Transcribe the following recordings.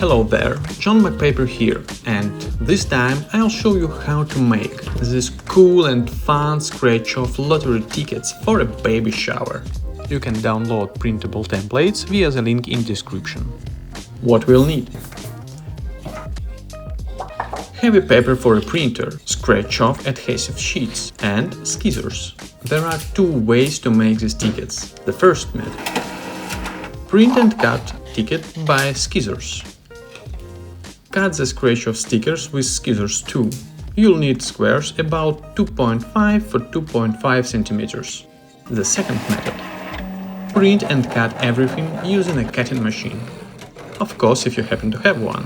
Hello there, John McPaper here, and this time I'll show you how to make this cool and fun scratch-off lottery tickets for a baby shower. You can download printable templates via the link in description. What we'll need: heavy paper for a printer, scratch-off adhesive sheets, and scissors. There are two ways to make these tickets. The first method: print and cut ticket by scissors. Cut the scratch-off stickers with scissors too. You'll need squares about 2.5 for 2.5 centimeters. The second method: print and cut everything using a cutting machine. Of course, if you happen to have one.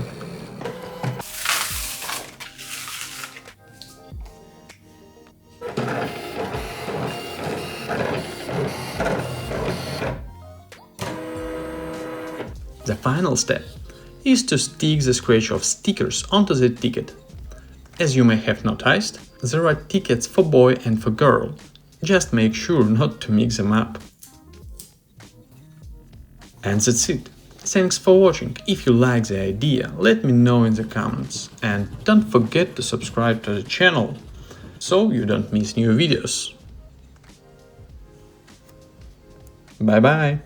The final step is to stick the scratch-off stickers onto the ticket. As you may have noticed, there are tickets for boy and for girl. Just make sure not to mix them up. And that's it. Thanks for watching. If you like the idea, let me know in the comments. And don't forget to subscribe to the channel, so you don't miss new videos. Bye bye!